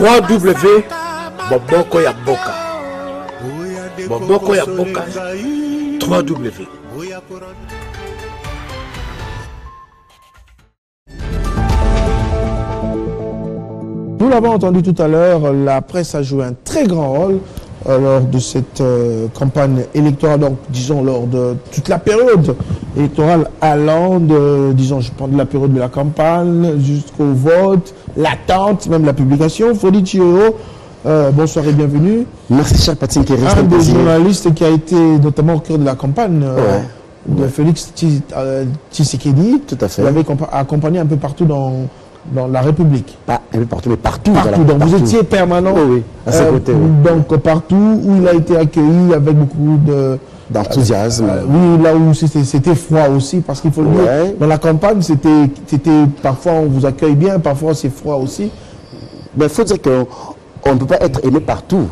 3W Boboko ya Boka. Boboko ya Boka. 3W. Nous l'avons entendu tout à l'heure, la presse a joué un très grand rôle lors de cette campagne électorale, donc disons lors de toute la période électorale allant de, disons, je prends de la période de la campagne jusqu'au vote, l'attente, même la publication. Fodi Chiro, bonsoir et bienvenue. Merci cher Patine qui reste un des journalistes qui a été notamment au cœur de la campagne de Félix Tshisekedi. Tout à fait. Vous l'avez accompagné un peu partout dans la République. Pas un peu partout, mais partout. Donc vous étiez permanent. Oui, à ses côtés. Donc partout où il a été accueilli avec beaucoup d'enthousiasme. Oui, là où c'était froid aussi, parce qu'il faut le dire, dans la campagne, c'était parfois on vous accueille bien, parfois c'est froid aussi. Mais il faut dire qu'on ne peut pas être aimé partout.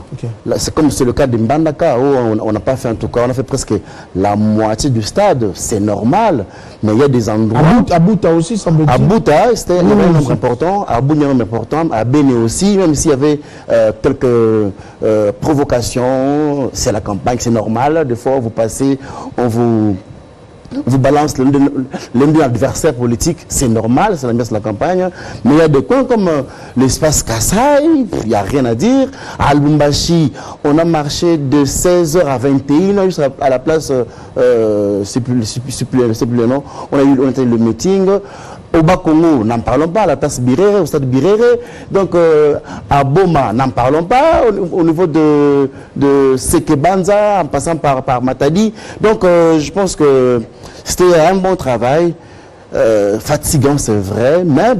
C'est comme c'est le cas de Mbandaka, où on n'a pas fait en tout cas, on a fait presque la moitié du stade, c'est normal, mais il y a des endroits... À Bouta aussi, semble-t-il. À Bouta, c'était un nombre important, à Bounia, un nombre important, à Béné aussi, même s'il y avait quelques provocations, c'est la campagne, c'est normal, des fois vous passez, on vous balance l'un de l'adversaire politique, c'est normal, c'est l'ambiance de la campagne. Mais il y a des coins comme l'espace Kassai, il n'y a rien à dire. À Lubumbashi, on a marché de 16h à 21h jusqu'à la place, c'est plus le nom, on a eu le meeting. Au Bas-Congo, n'en parlons pas, à la place Birere, au stade Birere. Donc, à Boma, n'en parlons pas, au niveau de Sekebanza, en passant par Matadi. Donc, je pense que c'était un bon travail, fatigant, c'est vrai, mais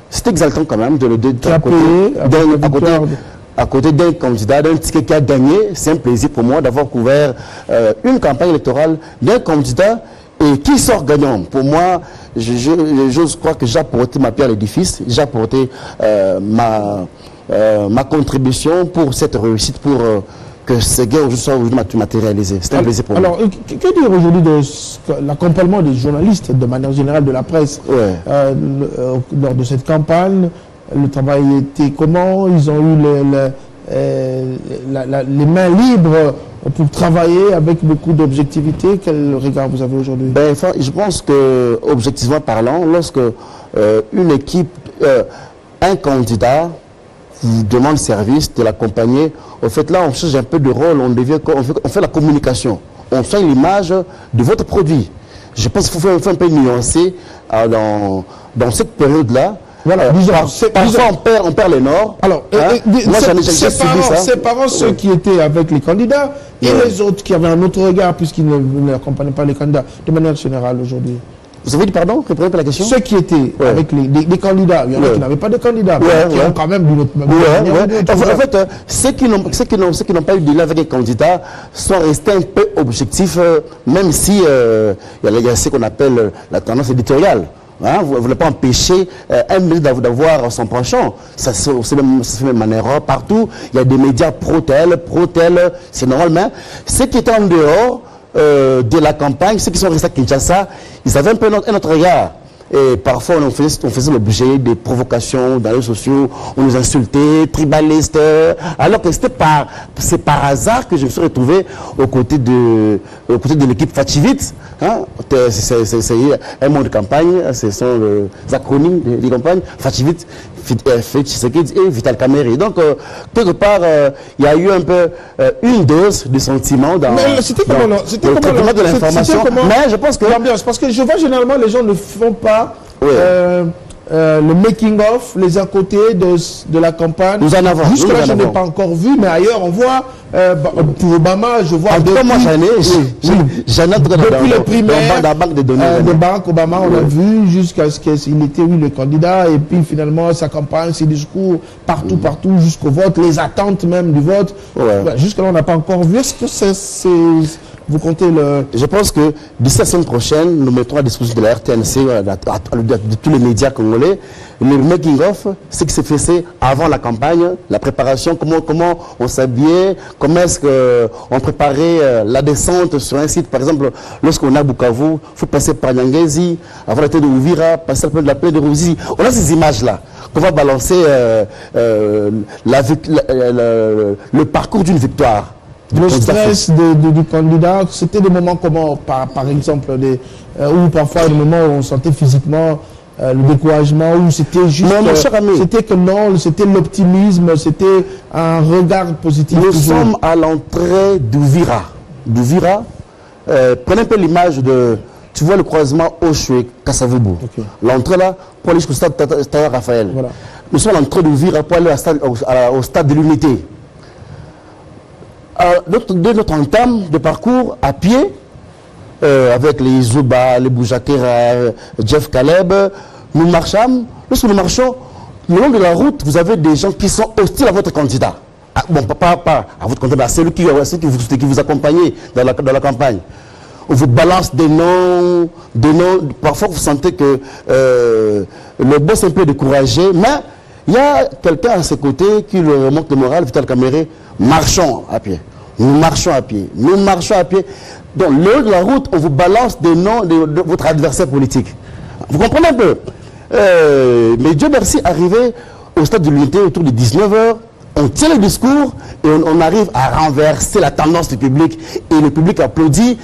c'est exaltant quand même de le dire à côté d'un candidat, d'un ticket qui a gagné. C'est un plaisir pour moi d'avoir couvert une campagne électorale d'un candidat et qui sort gagnant. Pour moi, j'ose croire que j'ai apporté ma pierre à l'édifice, j'ai apporté ma contribution pour cette réussite, pour que ce gain soit aujourd'hui matérialisé. C'est un plaisir pour moi. Alors, que dire aujourd'hui de l'accompagnement des journalistes, de manière générale de la presse, lors de cette campagne? Le travail était comment? Ils ont eu les mains libres pour travailler avec beaucoup d'objectivité. Quel regard vous avez aujourd'hui? Je pense que, objectivement parlant, lorsque une équipe, un candidat vous demande service de l'accompagner, au fait là on change un peu de rôle, on fait la communication, on fait l'image de votre produit. Je pense qu'il faut un peu nuancer dans cette période-là. Voilà, parfois on perd les nords. Alors, moi séparant ceux qui étaient avec les candidats et les autres qui avaient un autre regard puisqu'ils n'accompagnaient pas les candidats, de manière générale aujourd'hui. Vous avez dit pardon? Répondez la question. Ceux qui étaient avec les candidats, il y en a qui n'avaient pas de candidats, qui ont quand même d'une autre manière. En fait, ceux qui n'ont pas eu de lien avec les candidats sont restés un peu objectifs, même si il y a ce qu'on appelle la tendance éditoriale. Vous ne voulez pas empêcher un ministre d'avoir son penchant. Ça se fait même en erreur partout. Il y a des médias pro-tel, c'est normal. Mais ceux qui étaient en dehors de la campagne, ceux qui sont restés à Kinshasa, ils avaient un peu un autre regard. Et parfois, on faisait l'objet des provocations dans les réseaux sociaux, on nous insultait, tribalistes, alors que c'est par hasard que je me suis retrouvé aux côtés de l'équipe Fachivit. C'est un mot de campagne, ce sont les acronymes des campagnes, Fachivit, Félix Tshisekedi et Vital Kamerhe. Donc, quelque part, il y a eu un peu une dose de sentiment dans le traitement de l'information. Mais je pense que l'ambiance, parce que je vois généralement les gens ne font pas le making-of, les à côté de la campagne. Nous en avons. Jusque-là, je n'ai pas encore vu, mais ailleurs, on voit, pour Obama, je vois depuis... Moi, j'en ai depuis les primaires, dans la banque de données. De Barack Obama, on a vu jusqu'à ce qu'il était le candidat, et puis finalement, sa campagne, ses discours, partout, jusqu'au vote, les attentes même du vote. Jusque-là, on n'a pas encore vu. Est-ce que vous comptez le... Je pense que d'ici la semaine prochaine, nous mettrons à disposition de la RTNC, de tous les médias congolais, le making-of, ce qui s'est fait avant la campagne, la préparation, comment on s'habillait, comment est-ce qu'on préparait la descente sur un site. Par exemple, lorsqu'on est à Bukavu, il faut passer par Nyangezi, avant la tête de Ouvira, passer par la plaine de Ruzizi. On a ces images-là qu'on va balancer le parcours d'une victoire. Le stress du candidat, c'était des moments comment, par exemple, où parfois des moments où on sentait physiquement le découragement, où c'était juste... Non, mon cher ami. C'était que non, c'était l'optimisme, c'était un regard positif. Nous sommes à l'entrée d'Ouvira. Prenez un peu l'image de... Tu vois le croisement Oshwe-Kassavubu. Okay. L'entrée là, pour aller jusqu'au stade Tata Raphaël. Voilà. Nous sommes à l'entrée d'Ouvira pour aller au stade de l'Unité. De notre entame de parcours à pied, avec les Zuba, les Boujakera, Jeff Caleb, nous marchons. Lorsque nous marchons, le long de la route, vous avez des gens qui sont hostiles à votre candidat. Bon, pas à votre candidat, c'est celui qui vous accompagne dans la campagne. On vous balance des noms. Parfois, vous sentez que le boss est un peu découragé, mais il y a quelqu'un à ses côtés qui le remonte le moral, Vital Kamere. Marchons à pied. Nous marchons à pied. Nous marchons à pied. Donc, le long de la route, on vous balance des noms de votre adversaire politique. Vous comprenez un peu? Mais Dieu merci, arrivé au stade de l'Unité autour de 19h, on tient le discours et on arrive à renverser la tendance du public. Et le public applaudit,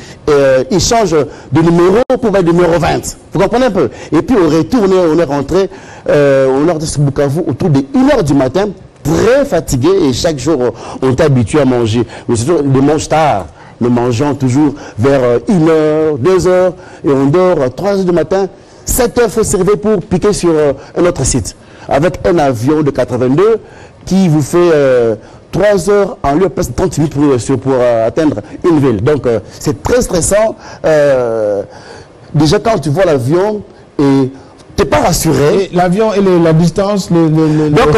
il change de numéro pour mettre numéro 20. Vous comprenez un peu? Et puis au retour, on est rentré au nord de ce Bukavu autour de 1h du matin, très fatigué, et chaque jour on est habitué à manger. Mais surtout, on mange tard. Nous mangeons toujours vers 1h, 2h, et on dort à 3h du matin. 7h, il faut se réveiller pour piquer sur un autre site. Avec un avion de 82 qui vous fait 3 heures en lieu de presque 30 minutes pour atteindre une ville. Donc c'est très stressant. Déjà quand tu vois l'avion et tu n'es pas rassuré. L'avion et la distance. Donc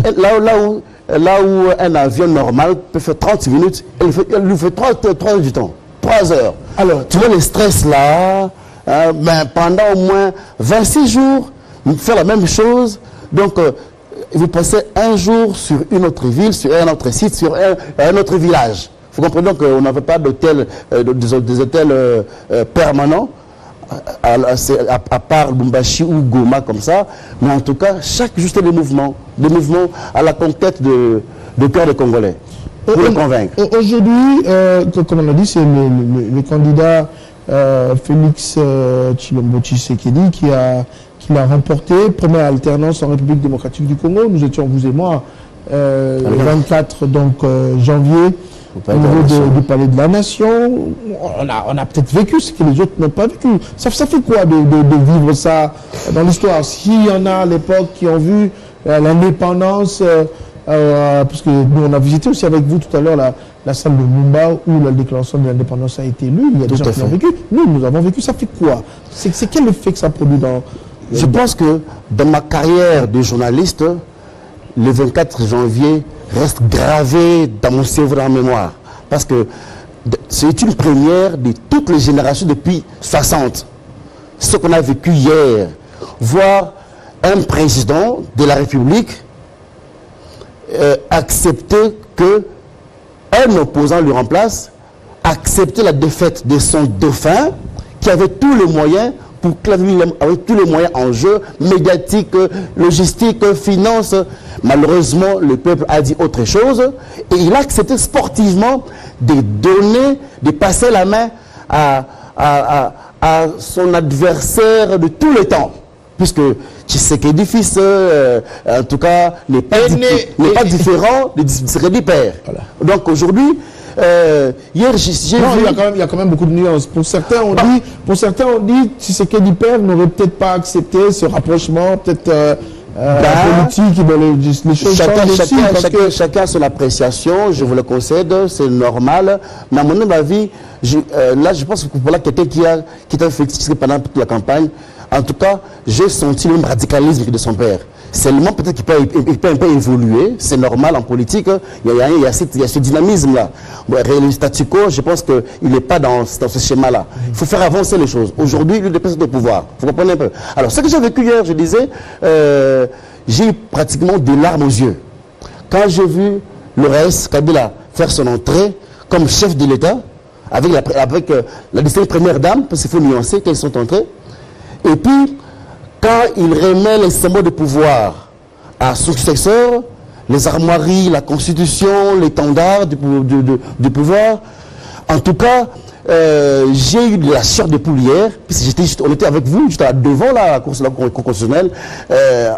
là où un avion normal peut faire 30 minutes, elle lui fait 3 heures du temps. 3 heures. Alors tu vois le stress là, ben, pendant au moins 26 jours, faire la même chose. Donc vous passez un jour sur une autre ville, sur un autre site, sur un autre village. Vous comprenez donc qu'on n'avait pas d'hôtel, des hôtels permanents, à part Lubumbashi ou Goma comme ça. Mais en tout cas, chaque jour c'était des mouvements à la conquête de cœur des Congolais. Pour les convaincre. Aujourd'hui, comme on a dit, c'est le candidat Félix Tshilombo Tshisekedi qui l'a remporté, première alternance en République démocratique du Congo. Nous étions, vous et moi, le 24 janvier, au niveau du Palais de la Nation. On a peut-être vécu ce que les autres n'ont pas vécu. Ça fait quoi de vivre ça dans l'histoire? S'il y en a à l'époque qui ont vu l'indépendance, parce que nous on a visité aussi avec vous tout à l'heure la salle de Mumba où la déclaration de l'indépendance a été lue, il y a des gens qui l'ont vécu. Nous avons vécu, ça fait quoi? C'est quel effet que ça produit dans... Je pense que dans ma carrière de journaliste, le 24 janvier reste gravé dans mon cerveau, dans ma mémoire. Parce que c'est une première de toutes les générations depuis 60. Ce qu'on a vécu hier, voir un président de la République accepter qu'un opposant lui remplace, accepter la défaite de son dauphin, qui avait tous les moyens pour clavier, avec tous les moyens en jeu, médiatiques, logistiques, finances. Malheureusement, le peuple a dit autre chose et il a accepté sportivement de donner, de passer la main à son adversaire de tous les temps. Puisque Tshisekedi fils, en tout cas, n'est pas différent de Tshisekedi père. Voilà. Donc aujourd'hui, hier, il y a quand même beaucoup de nuances. Pour certains, on dit Tshisekedi père n'aurait peut-être pas accepté ce rapprochement, peut-être politique, les choses chacun a son appréciation, je vous le concède, c'est normal. Mais à mon avis, là, je pense que pour quelqu'un qui a fait pendant toute la campagne, en tout cas, j'ai senti le même radicalisme de son père. Seulement, peut-être qu'il peut un peu évoluer. C'est normal en politique. Il y a ce dynamisme-là. Bon, le statu quo, je pense qu'il n'est pas dans ce schéma-là. Il faut faire avancer les choses. Aujourd'hui, il dépasse le pouvoir. Vous comprenez un peu. Alors, ce que j'ai vécu hier, je disais, j'ai eu pratiquement des larmes aux yeux. Quand j'ai vu le reste, Kabila faire son entrée comme chef de l'État, avec la distingue première dame, parce qu'il faut nuancer qu'elles sont entrées. Et puis, quand il remet les symboles de pouvoir à son successeur, les armoiries, la constitution, l'étendard du pouvoir, en tout cas, j'ai eu de la chair de poule hier, puisque on était avec vous, juste devant la Cour constitutionnelle.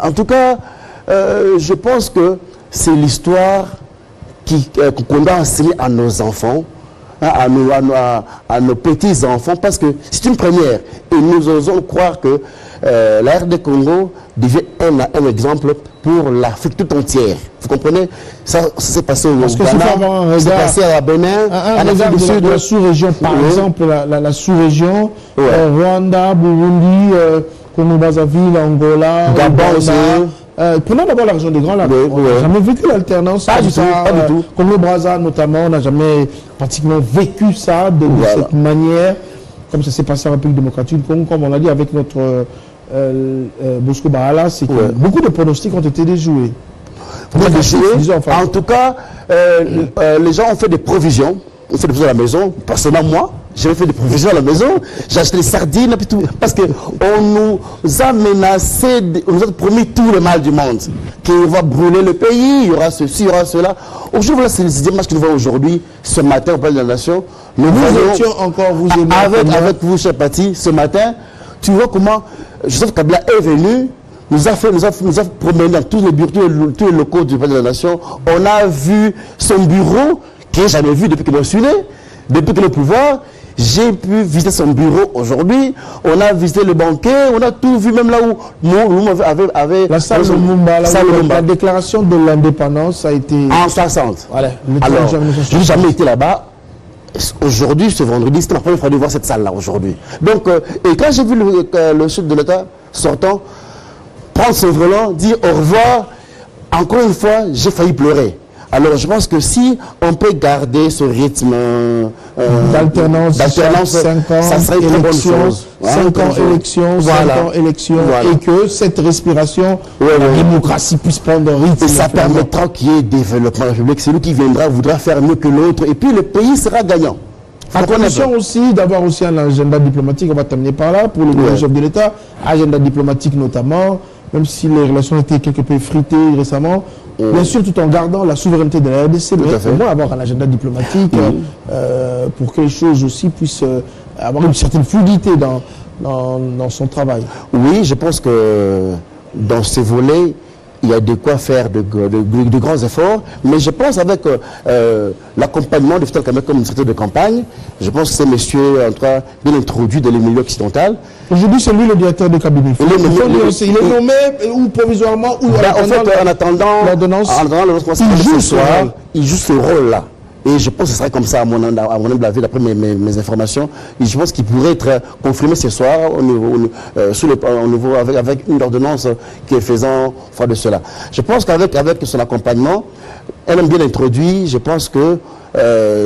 En tout cas, je pense que c'est l'histoire qu'on doit enseigner à nos enfants, à nos petits-enfants, parce que c'est une première. Et nous osons croire que la RD Congo devient un exemple pour l'Afrique tout entière. Vous comprenez? Ça s'est passé au Ghana, c'est passé à Bénin, en Afrique du Sud, la sous-région, par exemple, la sous-région, Rwanda, Burundi, Congo-Brazzaville, Angola, Gabon aussi. Prenons d'abord la région des Grands Lacs. On n'a jamais vécu l'alternance. Pas du tout. Congo-Brazza notamment, on n'a jamais pratiquement vécu ça de cette manière, comme ça s'est passé en République démocratique du Congo, comme on l'a dit avec notre Bosco Bahala, c'est que beaucoup de pronostics ont été déjoués. En tout cas, les gens ont fait des provisions. On fait des provisions à la maison. Personnellement, moi, j'ai fait des provisions à la maison. J'ai acheté des sardines et tout. Parce qu'on nous a menacé, on nous a promis tout le mal du monde. Qu'on va brûler le pays, il y aura ceci, il y aura cela. Aujourd'hui, voilà, c'est les images que nous voyons aujourd'hui, ce matin, au Palais de la Nation. Nous étions encore, vous avec vous, cher Pati, ce matin, tu vois comment Joseph Kabila est venu. Nous a promené dans tous les bureaux, tous les locaux du Palais de la Nation. On a vu son bureau, que je n'ai jamais vu depuis que je suis né, depuis que le pouvoir. J'ai pu visiter son bureau aujourd'hui. On a visité le banquet, on a tout vu, même là où nous avait la salle de Mumba, la déclaration de l'indépendance a été en 60. Voilà, alors, je n'ai jamais été là-bas. Aujourd'hui, ce vendredi, c'était la première fois de voir cette salle-là aujourd'hui. Donc, et quand j'ai vu le chef de l'État sortant, prendre son volant, dire au revoir, encore une fois, j'ai failli pleurer. Alors, je pense que si on peut garder ce rythme d'alternance, 5 ans, ça serait une très bonne chose. 5 ans élections, 5 ans élections, et que cette respiration, la démocratie puisse prendre un rythme. Et ça permettra qu'il y ait développement de la République. Celui qui viendra voudra faire mieux que l'autre, et puis le pays sera gagnant. À condition aussi d'avoir aussi un agenda diplomatique, on va terminer par là, pour le chef de l'État, agenda diplomatique notamment, même si les relations étaient quelque peu fritées récemment, bien sûr tout en gardant la souveraineté de la RDC, mais au moins avoir un agenda diplomatique pour que les choses aussi puissent avoir une certaine fluidité dans son travail. Oui, je pense que dans ce volet, il y a de quoi faire de grands efforts, mais je pense avec l'accompagnement de Vital Kamerhe comme secrétaire de campagne, je pense que c'est monsieur, en tout cas, bien introduit dans les milieux occidentaux. Aujourd'hui, c'est lui le directeur de cabinet. Il est nommé ou provisoirement ou en attendant l'ordonnance, il joue ce rôle-là. Et je pense que ce serait comme ça, à mon humble avis, d'après mes informations. Et je pense qu'il pourrait être confirmé ce soir au niveau avec une ordonnance qui est faisant foi de cela. Je pense qu'avec son accompagnement, elle aime bien introduit. Je pense que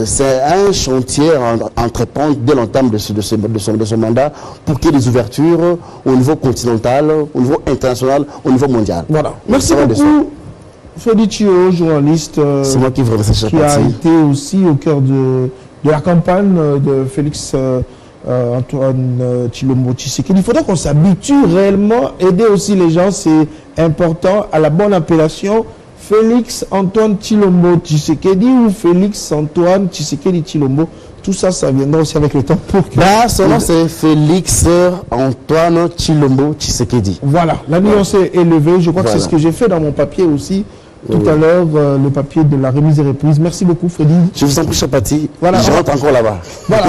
c'est un chantier à entreprendre dès l'entame de son mandat pour qu'il y ait des ouvertures au niveau continental, au niveau international, au niveau mondial. Voilà. Merci beaucoup. Freddy Chio, journaliste, c'est moi qui a été aussi au cœur de la campagne de Félix Antoine Tshilombo Tshisekedi. Il faudrait qu'on s'habitue réellement, aider aussi les gens, c'est important, à la bonne appellation Félix Antoine Tshilombo Tshisekedi ou Félix Antoine Tshisekedi Tshilombo. Tout ça, ça viendra aussi avec le temps pour que... Là, son nom, c'est Félix Antoine Tshilombo Tshisekedi. Voilà, la nuance est élevée. Je crois que c'est ce que j'ai fait dans mon papier aussi. Tout à l'heure, le papier de la remise et reprise. Merci beaucoup, Freddy. Je vous en prie, Chapati. Voilà, je rentre encore là-bas. Voilà.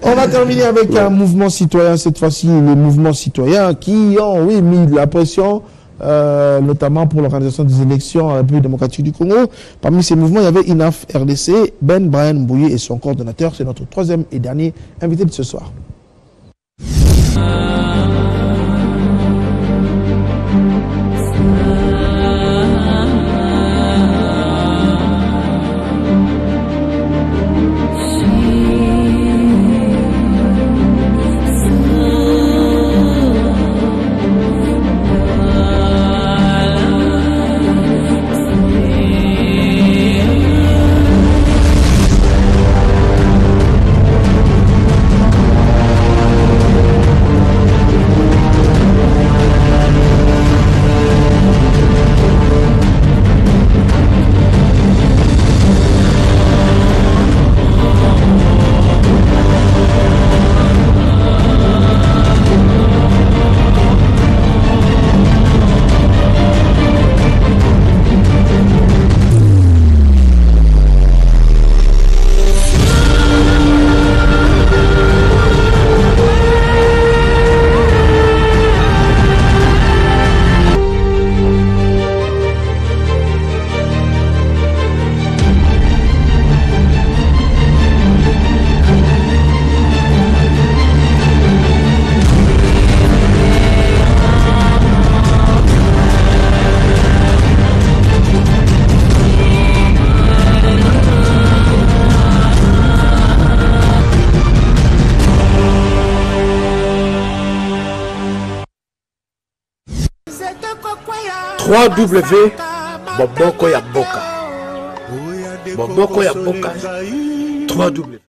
On va terminer avec un mouvement citoyen, cette fois-ci, les mouvements citoyens qui ont, mis de la pression, notamment pour l'organisation des élections à la République démocratique du Congo. Parmi ces mouvements, il y avait INAF RDC, Brian Mbouye et son coordonnateur. C'est notre troisième et dernier invité de ce soir. 3W Boboko ya Mboka. Boboko ya Mboka 3W